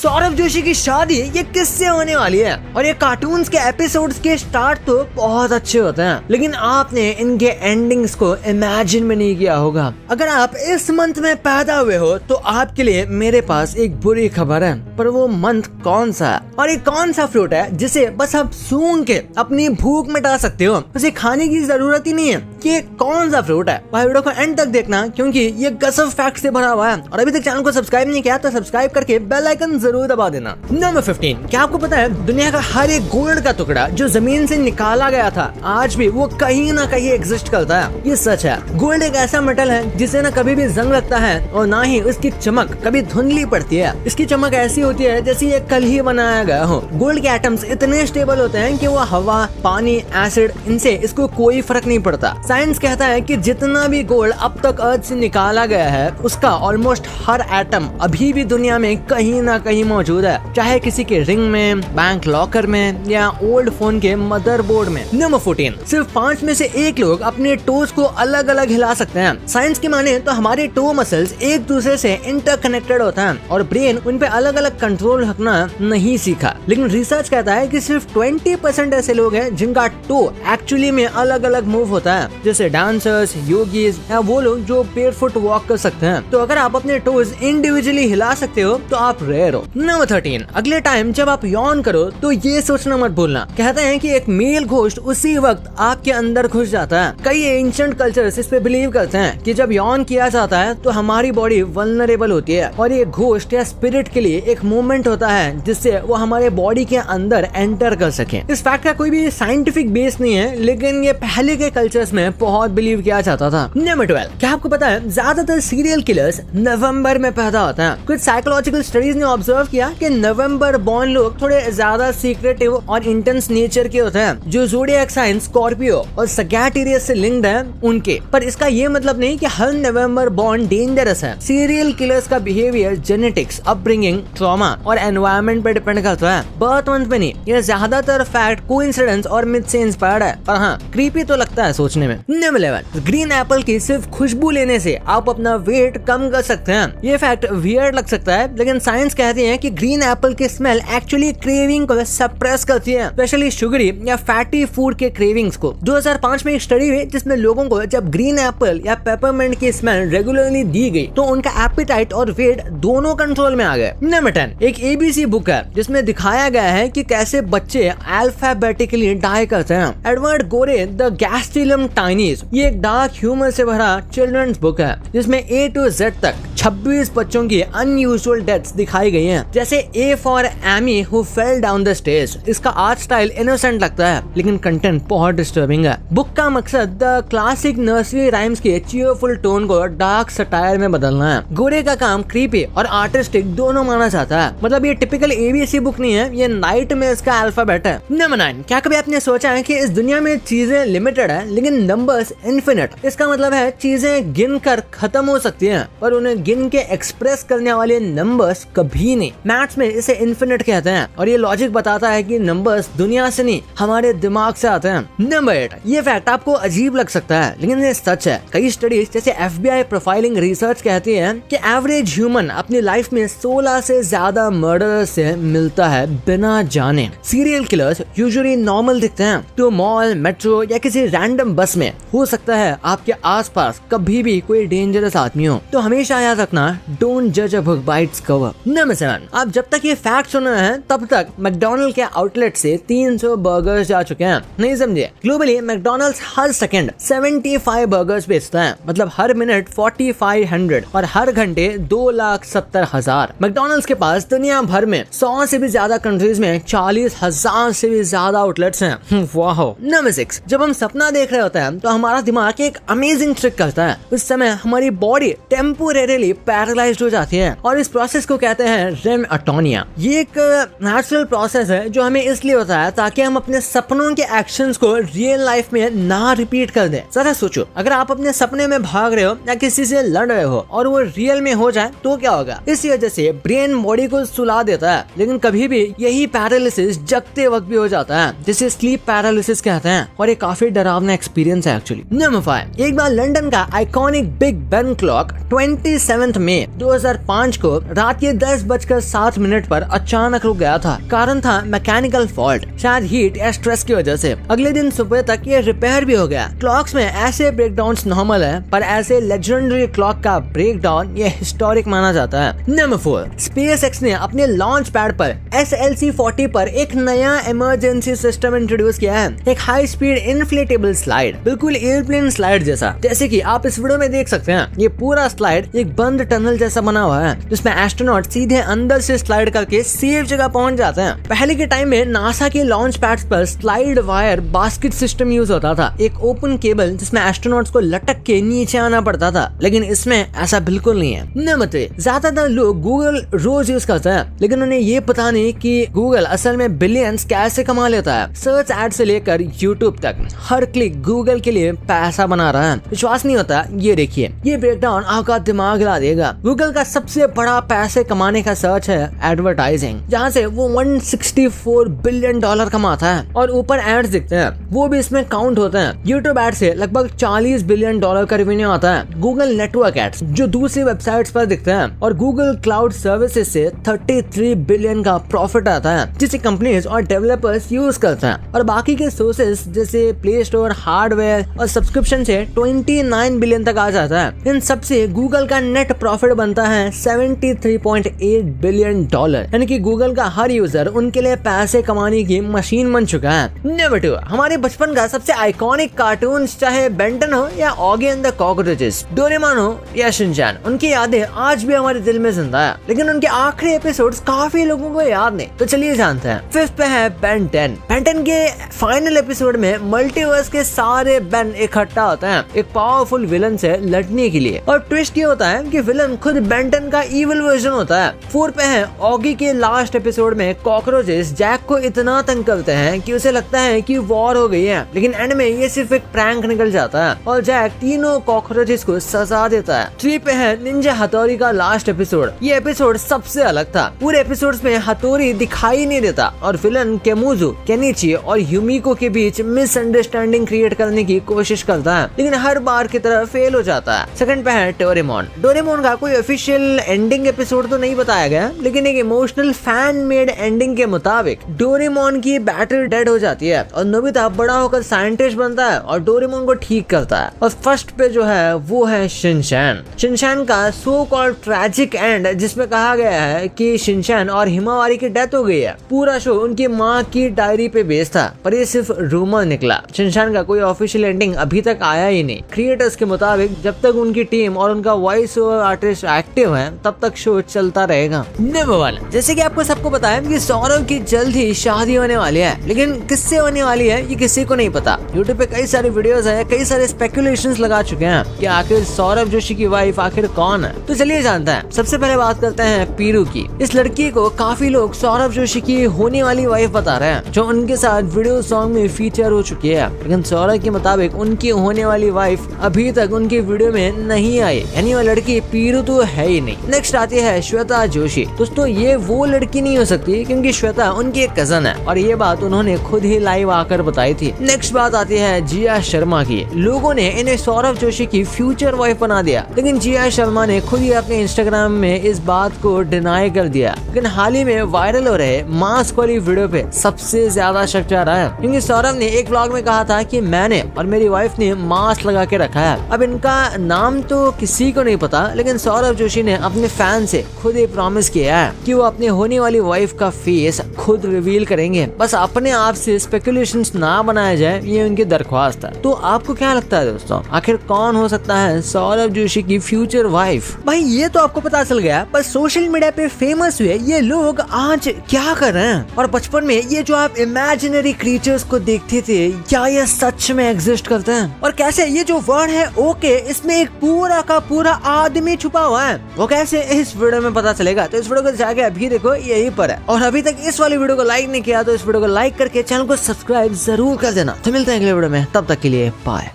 सौरभ जोशी की शादी ये किससे होने वाली है। और ये कार्टून्स के एपिसोड्स के स्टार्ट तो बहुत अच्छे होते हैं, लेकिन आपने इनके एंडिंग्स को इमेजिन में नहीं किया होगा। अगर आप इस मंथ में पैदा हुए हो तो आपके लिए मेरे पास एक बुरी खबर है, पर वो मंथ कौन सा है और ये कौन सा फ्रूट है जिसे बस आप सूंघ के अपनी भूख मिटा सकते हो, उसे खाने की जरूरत ही नहीं है कि ये कौन सा फ्रूट है। भाई वीडियो को एंड तक देखना क्योंकि ये गजब फैक्ट से भरा हुआ है। और अभी तक चैनल को सब्सक्राइब नहीं किया तो सब्सक्राइब करके बेल आइकन जरूर दबा देना। नंबर 15, क्या आपको पता है दुनिया का हर एक गोल्ड का टुकड़ा जो जमीन से निकाला गया था आज भी वो कहीं ना कहीं एग्जिस्ट करता है। ये सच है। गोल्ड एक ऐसा मेटल है जिसे ना कभी भी जंग लगता है और ना ही उसकी चमक कभी धुंधली पड़ती है। इसकी चमक ऐसी होती है जैसे ये कल ही बनाया गया हो। गोल्ड के एटम्स इतने स्टेबल होते हैं कि वो हवा, पानी, एसिड, इनसे इसको कोई फर्क नहीं पड़ता। साइंस कहता है कि जितना भी गोल्ड अब तक अर्थ से निकाला गया है उसका ऑलमोस्ट हर एटम अभी भी दुनिया में कहीं ना कहीं मौजूद है, चाहे किसी के रिंग में, बैंक लॉकर में या ओल्ड फोन के मदरबोर्ड में। नंबर 14, सिर्फ 5 में से 1 लोग अपने टोज को अलग अलग हिला सकते हैं। साइंस की माने तो हमारे टो मसल्स एक दूसरे से इंटरकनेक्टेड होता है और ब्रेन उन पे अलग अलग कंट्रोल रखना नहीं सीखा। लेकिन रिसर्च कहता है कि सिर्फ 20% ऐसे लोग हैं जिनका टो एक्चुअली में अलग अलग मूव होता है, जैसे डांसर्स, योगीज या वो लोग जो बेयरफुट वॉक कर सकते हैं। तो अगर आप अपने टोज इंडिविजुअली हिला सकते हो तो आप रेयर हो। नंबर 13, अगले टाइम जब आप यौन करो तो ये सोचना मत भूलना। कहते हैं कि एक मेल घोस्ट उसी वक्त आपके अंदर घुस जाता है। कई एंशिएंट कल्चर्स इस पे बिलीव करते हैं कि जब यौन किया जाता है तो हमारी बॉडी वल्नरेबल होती है और ये घोस्ट या स्पिरिट के लिए एक मूवमेंट होता है जिससे वो हमारे बॉडी के अंदर एंटर कर सके। इस फैक्ट का कोई भी साइंटिफिक बेस नहीं है, लेकिन ये पहले के कल्चर्स में बहुत बिलीव किया जाता था। नंबर 12, क्या आपको पता है ज्यादातर सीरियल किलर्स नवंबर में पैदा होते हैं। कुछ साइकोलॉजिकल स्टडीज ने ऑब्जर्व किया कि नवंबर बॉर्न लोग थोड़े ज्यादा सीक्रेटिव और इंटेंस नेचर के होते हैं, जो ज़ोडिएक साइन स्कॉर्पियो और सैजिटेरियस से लिंक्ड है उनके। पर इसका ये मतलब नहीं कि हर नवंबर बॉर्न डेंजरस है। सीरियल किलर्स का बिहेवियर जेनेटिक्स, अपब्रिंगिंग, ट्रॉमा और एनवायरनमेंट पर डिपेंड करता है, बर्थ मंथ पे नहीं। ये ज्यादातर फैक्ट कोइंसिडेंस और मिथ से इंस्पायर्ड है, पर हाँ क्रीपी तो लगता है सोचने में। नंबर 11, ग्रीन एप्पल की सिर्फ खुशबू लेने से आप अपना वेट कम कर सकते हैं। ये फैक्ट वियर्ड लग सकता है, लेकिन साइंस कहती है कि ग्रीन एप्पल की स्मेल एक्चुअली क्रेविंग को सप्रेस करती है, स्पेशली शुगरी या फैटी फूड के क्रेविंग्स को। 2005 में एक स्टडी हुई जिसमें लोगों को जब ग्रीन एप्पल या पेपरमिंट की स्मेल रेगुलरली दी गई तो उनका एपेटाइट और वेट दोनों कंट्रोल में आ गए। नंबर 10, एक ABC बुक है जिसमें दिखाया गया है कि कैसे बच्चे अल्फाबेटिकली डाई करते हैं। एडवर्ड गोरे द गैस्ट्रिलम टाइनीज, ये एक डार्क ह्यूमर से भरा चिल्ड्रंस बुक है जिसमें A to Z तक 26 बच्चों की अनयूजुअल डेथ्स दिखाई गई हैं, जैसे A for Amy who fell down the stage. इसका आर्ट स्टाइल इनोसेंट लगता है लेकिन कंटेंट बहुत डिस्टर्बिंग है। बुक का मकसद द क्लासिक नर्सरी राइम्स के चीयरफुल टोन को डार्क सटायर में बदलना है। गोरे का काम क्रीपी और आर्टिस्टिक दोनों माना जाता है। मतलब ये टिपिकल ABC बुक नहीं है, ये नाइटमेयर्स का अल्फाबेट है। नंबर 9, क्या कभी आपने सोचा है कि इस दुनिया में चीजें लिमिटेड है लेकिन नंबर्स इन्फिनिट। इसका मतलब है चीजें गिनकर खत्म हो सकती हैं पर उन्हें गिन के एक्सप्रेस करने वाले नंबर्स कभी नहीं। मैथ्स में इसे इन्फिनिट कहते हैं और ये लॉजिक बताता है कि नंबर्स दुनिया से नहीं हमारे दिमाग से आते हैं। नंबर 8, ये फैक्ट आपको अजीब लग सकता है लेकिन ये सच है। कई स्टडीज जैसे FBI प्रोफाइलिंग रिसर्च कहती है कि एवरेज ह्यूमन अपनी लाइफ में 16 से ज्यादा मर्डर से मिलता है बिना जाने। सीरियल किलर्स यूजुअली नॉर्मल दिखते हैं तो मॉल, मेट्रो या किसी रैंडम बस में हो सकता है आपके आसपास कभी भी कोई डेंजरस आदमी हो। तो हमेशा याद रखना, डोंट जज a book by its cover. Number 7, आप जब तक ये फैक्ट सुन रहे हैं तब तक मैकडॉनल्ड के आउटलेट से 300 बर्गर्स जा चुके हैं। नहीं समझे? ग्लोबली मैकडॉनल्ड्स हर सेकंड 75 बर्गर्स बेचता है, मतलब हर मिनट 4500 और हर घंटे 2,70,000। मैकडॉनल्ड्स के पास दुनिया भर में 100 से भी ज्यादा कंट्रीज में 40,000 से भी ज्यादा आउटलेट्स हैं। वाह। नंबर 6, जब हम सपना देख रहे होते हैं तो हमारा दिमाग एक अमेजिंग ट्रिक करता है। उस समय हमारी बॉडी टेम्पोरेरीली पैरालाइज्ड हो जाती है और इस प्रोसेस को कहते हैं रेम अटोनिया। ये एक नेचुरल प्रोसेस है जो हमें इसलिए होता है ताकि हम अपने सपनों के एक्शंस को रियल लाइफ में ना रिपीट कर दें। जरा सोचो, अगर आप अपने सपने में भाग रहे हो या किसी से लड़ रहे हो और वो रियल में हो जाए तो क्या होगा? इस वजह से ब्रेन बॉडी को सुला देता है, लेकिन कभी भी यही पैरालिसिस जगते वक्त भी हो जाता है, जिसे स्लीप पैरालिसिस कहते हैं और ये काफी डरावना एक्सपीरियंस है एक्चुअली। नंबर 5, एक बार लंदन का आइकॉनिक बिग बेन क्लॉक 27 मई 2005 को रात के 10 5:07 पर अचानक रुक गया था। कारण था मैकेनिकल फॉल्ट, शायद हीट या स्ट्रेस की वजह से। अगले दिन सुबह तक ये रिपेयर भी हो गया। क्लॉक्स में ऐसे ब्रेकडाउन्स नॉर्मल है, पर ऐसे लेजेंडरी क्लॉक का ब्रेकडाउन ये हिस्टोरिक माना जाता है। नंबर 4, SpaceX ने अपने लॉन्च पैड पर SLC-40 पर एक नया इमरजेंसी सिस्टम इंट्रोड्यूस किया है। एक हाई स्पीड इन्फ्लेटेबल स्लाइड, बिल्कुल एयरप्लेन स्लाइड जैसा। जैसे कि आप इस वीडियो में देख सकते हैं, ये पूरा स्लाइड एक बंद टनल जैसा बना हुआ है, जिसमें एस्ट्रोनॉट सीधे अंदर से स्लाइड करके सेफ जगह पहुंच जाते हैं। पहले के टाइम में नासा के लॉन्च पैड्स पर slide wire basket system use होता था, एक ओपन केबल जिसमें एस्ट्रोनॉट्स को लटक के नीचे आना पड़ता था, लेकिन इसमें ऐसा बिल्कुल नहीं है। नंबर 3, ज्यादातर लोग गूगल रोज यूज करते हैं, लेकिन उन्हें ये पता नहीं कि गूगल असल में बिलियंस कैसे कमा लेता है। सर्च एड से लेकर यूट्यूब तक हर क्लिक गूगल के लिए पैसा बना रहा है। विश्वास नहीं होता? ये देखिए, ये ब्रेकडाउन आपका दिमाग हिला देगा। गूगल का सबसे बड़ा पैसे कमाने का सर्च है एडवर्टाइजिंग, जहाँ से वो $164 बिलियन कमाता है, और ऊपर एड्स दिखते हैं, वो भी इसमें काउंट होते हैं। यूट्यूब एड से लगभग $40 बिलियन का रेवेन्यू आता है। गूगल नेटवर्क एड्स जो दूसरी वेबसाइट्स पर दिखते हैं, और गूगल क्लाउड सर्विसेज से 33 बिलियन का प्रॉफिट आता है, जिसे कंपनीज और डेवलपर्स यूज करते हैं। और बाकी के सोर्सेज जैसे प्ले स्टोर, हार्डवेयर और सब्सक्रिप्शन से 29 बिलियन तक आ जाता है। इन सबसे गूगल का नेट प्रॉफिट बनता है $73.8 बिलियन, यानी कि गूगल का हर यूजर उनके लिए पैसे कमाने की मशीन बन चुका है। नंबर 2, हमारे बचपन का सबसे आइकॉनिक कार्टून, चाहे बेंटन हो या Oggy and the cockroaches, Doraemon हो या शिनचैन, उनकी यादें आज भी हमारे दिल में जिंदा है, लेकिन उनके आखिरी एपिसोड्स काफी लोगों को याद नहीं। तो चलिए जानते हैं। 5th पे है बेन 10। बेन 10 के फाइनल एपिसोड में मल्टीवर्स के सारे बेन इकट्ठा होते हैं एक पावरफुल विलन से लड़ने के लिए, और ट्विस्ट ये होता है कि विलन खुद बेन 10 का इविल वर्जन होता है। 4 पे है ऑगी के लास्ट एपिसोड में कॉकरोचेस जैक को इतना तंग करते हैं कि उसे लगता है कि वॉर हो गई है, लेकिन एंड में ये सिर्फ एक प्रैंक निकल जाता है और जैक तीनों कॉकरोचेस को सजा देता है। 3 पे है निंजा हथौड़ी का लास्ट एपिसोड। ये एपिसोड सबसे अलग था। पूरे एपिसोड्स में हथौड़ी दिखाई नहीं देता, और विलन केमुजो, केनिची और यूमिको के बीच मिसअंडरस्टैंडिंग क्रिएट करने की कोशिश करता है, लेकिन हर बार की तरह फेल हो जाता है। 2nd पे है डोरेमोन। डोरेमोन का कोई ऑफिशियल एंडिंग एपिसोड तो नहीं बताया गया, लेकिन एक इमोशनल फैन मेड एंडिंग के मुताबिक डोरेमोन की बैटरी डेड हो जाती है, और नोबिता बड़ा होकर साइंटिस्ट बनता है और डोरेमोन को ठीक करता है। और 1st पे जो है वो है शिनचैन। शिनचैन का सो कॉल्ड ट्रैजिक एंड, जिसमें कहा गया है कि शिनचैन और हिमावारी की डेथ हो गई है। पूरा शो उनकी माँ की डायरी पे बेस्ड था, पर ये सिर्फ रूमर निकला। शिनचैन का कोई ऑफिशियल एंडिंग अभी तक आया ही नहीं। क्रिएटर्स के मुताबिक जब तक उनकी टीम और उनका वॉइस ओवर आर्टिस्ट एक्टिव है, तब तक शो चलता रहेगा। नंबर 1, जैसे कि आपको सबको पता है कि सौरभ की जल्द ही शादी होने वाली है, लेकिन किससे होने वाली है ये किसी को नहीं पता। यूट्यूब पे कई सारे वीडियोस हैं, कई सारे स्पेकुलेशंस लगा चुके हैं कि आखिर सौरभ जोशी की वाइफ आखिर कौन है। तो चलिए जानते हैं। सबसे पहले बात करते हैं पीरू की। इस लड़की को काफी लोग सौरभ जोशी की होने वाली वाइफ बता रहे हैं, जो उनके साथ वीडियो सॉन्ग में फीचर हो चुकी है, लेकिन सौरभ के मुताबिक उनकी होने वाली वाइफ अभी तक उनकी वीडियो में नहीं आई, यानी वो लड़की पीरू तो है ही नहीं। नेक्स्ट आती है श्वेता जोशी। दोस्तों, ये वो लड़की नहीं हो सकती, क्योंकि श्वेता उनकी एक कजन है, और ये बात उन्होंने खुद ही लाइव आकर बताई थी। नेक्स्ट बात आती है जिया शर्मा की। लोगों ने इन्हें सौरभ जोशी की फ्यूचर वाइफ बना दिया, लेकिन जिया शर्मा ने खुद ही अपने इंस्टाग्राम में इस बात को डिनाई कर दिया। लेकिन हाल ही में वायरल हो रहे मास्क वाली वीडियो पे सबसे ज्यादा शक जा रहा है, क्योंकि सौरभ ने एक व्लॉग में कहा था कि मैंने और मेरी वाइफ ने मास्क लगा के रखा है। अब इनका नाम तो किसी को नहीं पता, लेकिन सौरभ जोशी ने अपने फैन से खुद ही प्रॉमिस किया है कि वो अपने होने वाली वाइफ का फेस खुद रिवील करेंगे। बस अपने आप से स्पेकुलेशंस ना बनाया जाए, ये उनकी दरख्वास्त है। तो आपको क्या लगता है दोस्तों, आखिर कौन हो सकता है सौरभ जोशी की फ्यूचर वाइफ? भाई ये तो आपको पता चल गया, पर सोशल मीडिया पे फेमस हुए ये लोग आज क्या कर रहे हैं? और बचपन में ये जो आप इमेजिनरी क्रीचर्स को देखते थे, क्या ये सच में एग्जिस्ट करते हैं? और कैसे ये जो वर्ड है ओके, इसमें एक पूरा का पूरा आदमी छुपा हुआ है, वो कैसे इस वीडियो में पता चलेगा? तो इस वीडियो को जाके अभी देखो, यही पर है। और अभी तक इस वाली वीडियो को लाइक नहीं किया तो इस वीडियो को लाइक करके चैनल को सब्सक्राइब जरूर कर देना। तो मिलते हैं अगले वीडियो में, तब तक के लिए बाय।